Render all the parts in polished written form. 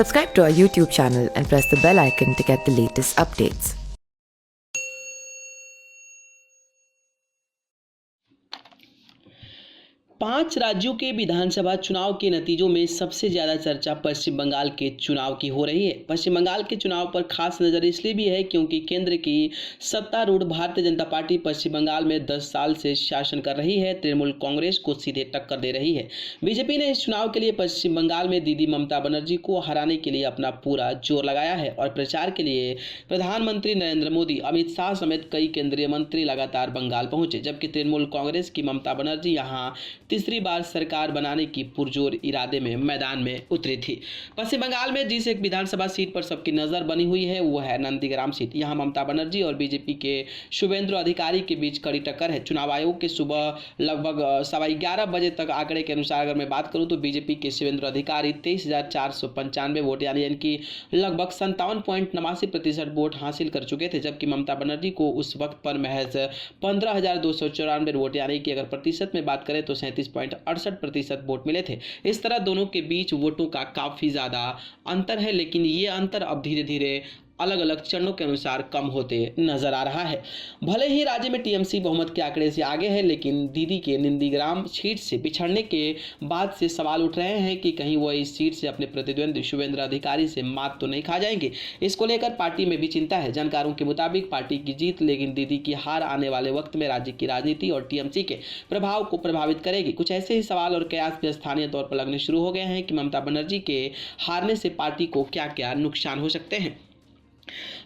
Subscribe to our YouTube channel and press the bell icon to get the latest updates. पांच राज्यों के विधानसभा चुनाव के नतीजों में सबसे ज्यादा चर्चा पश्चिम बंगाल के चुनाव की हो रही है। पश्चिम बंगाल के चुनाव पर खास नजर इसलिए भी है क्योंकि केंद्र की सत्तारूढ़ भारतीय जनता पार्टी पश्चिम बंगाल में 10 साल से शासन कर रही है। तृणमूल कांग्रेस को सीधे टक्कर दे रही है। बीजेपी ने इस चुनाव के लिए पश्चिम बंगाल में दीदी ममता बनर्जी को हराने के लिए अपना पूरा जोर लगाया है और प्रचार के लिए प्रधानमंत्री नरेंद्र मोदी, अमित शाह समेत कई केंद्रीय मंत्री लगातार बंगाल पहुंचे, जबकि तृणमूल कांग्रेस की ममता बनर्जी यहां तीसरी बार सरकार बनाने की पुरजोर इरादे में मैदान में उतरी थी। पश्चिम बंगाल में जिस एक विधानसभा सीट पर सबकी नजर बनी हुई है वो है नंदीग्राम सीट। यहां ममता बनर्जी और बीजेपी के शुभेंदु अधिकारी के बीच कड़ी टक्कर है। चुनाव आयोग के सुबह लगभग 11:15 बजे तक आंकड़े के अनुसार अगर मैं बात करूं तो बीजेपी के शुभेंदु अधिकारी 23,495 वोट यानी इनकी लगभग 57.89% वोट हासिल कर चुके थे, जबकि ममता बनर्जी को उस वक्त पर महज 15,294 वोट यानी कि अगर प्रतिशत में बात करें तो 37.68% वोट मिले थे। इस तरह दोनों के बीच वोटों का काफी ज्यादा अंतर है, लेकिन ये अंतर अब धीरे धीरे अलग अलग चरणों के अनुसार कम होते नजर आ रहा है। भले ही राज्य में टीएमसी बहुमत के आंकड़े से आगे है, लेकिन दीदी के नंदीग्राम सीट से बिछड़ने के बाद से सवाल उठ रहे हैं कि कहीं वह इस सीट से अपने प्रतिद्वंदी शुभेंद्र अधिकारी से मात तो नहीं खा जाएंगे। इसको लेकर पार्टी में भी चिंता है। जानकारों के मुताबिक पार्टी की जीत लेकिन दीदी की हार आने वाले वक्त में राज्य की राजनीति और टीएमसी के प्रभाव को प्रभावित करेगी। कुछ ऐसे ही सवाल और कयास भी स्थानीय तौर पर लगने शुरू हो गए हैं कि ममता बनर्जी के हारने से पार्टी को क्या क्या नुकसान हो सकते हैं।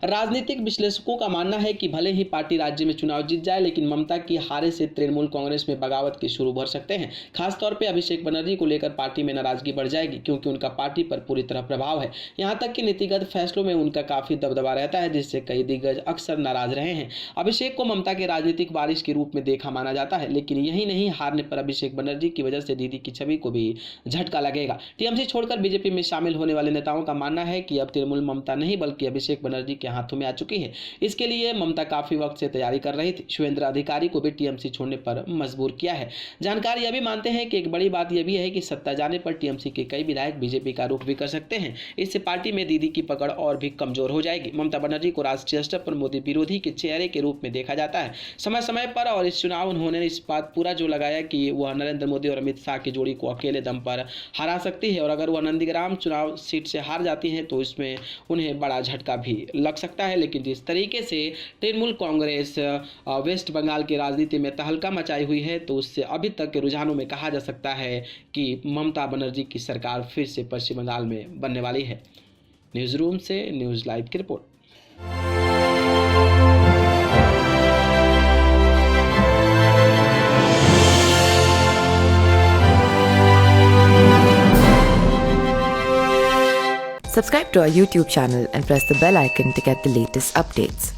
राजनीतिक विश्लेषकों का मानना है कि भले ही पार्टी राज्य में चुनाव जीत जाए, लेकिन ममता की हारे से तृणमूल कांग्रेस में बगावत के शुरू भर सकते हैं। खासतौर पे अभिषेक बनर्जी को लेकर पार्टी में नाराजगी बढ़ जाएगी, क्योंकि उनका पार्टी पर पूरी तरह प्रभाव है। यहां तक कि नीतिगत फैसलों में उनका काफी दबदबा रहता है, जिससे कई दिग्गज अक्सर नाराज रहे हैं। अभिषेक को ममता के राजनीतिक बारिश के रूप में देखा माना जाता है, लेकिन यही नहीं, हारने पर अभिषेक बनर्जी की वजह से दीदी की छवि को भी झटका लगेगा। टीएमसी छोड़कर बीजेपी में शामिल होने वाले नेताओं का मानना है कि अब तृणमूल ममता नहीं बल्कि अभिषेक बनर्जी के हाथों में आ चुकी है। इसके लिए ममता काफी वक्त से तैयारी कर रही थी। शुभेंद्र अधिकारी को भी टीएमसी छोड़ने पर मजबूर किया है। जानकार यह भी मानते हैं कि एक बड़ी बात यह भी है कि सत्ता जाने पर टीएमसी के कई विधायक बीजेपी का रुख भी कर सकते हैं। इससे पार्टी में दीदी की पकड़ और भी कमजोर हो जाएगी। ममता बनर्जी को राष्ट्रीय स्तर पर मोदी विरोधी के चेहरे के रूप में देखा जाता है। समय समय पर और इस चुनाव उन्होंने इस बात पूरा जो लगाया कि वह नरेंद्र मोदी और अमित शाह की जोड़ी को अकेले दम पर हरा सकती है, और अगर वह नंदीग्राम चुनाव सीट से हार जाती है तो इसमें उन्हें बड़ा झटका भी लग सकता है। लेकिन जिस तरीके से तृणमूल कांग्रेस वेस्ट बंगाल की राजनीति में तहलका मचाई हुई है, तो उससे अभी तक के रुझानों में कहा जा सकता है कि ममता बनर्जी की सरकार फिर से पश्चिम बंगाल में बनने वाली है। न्यूज़ रूम से न्यूज़ लाइव की report. Subscribe to our YouTube channel and press the bell icon to get the latest updates.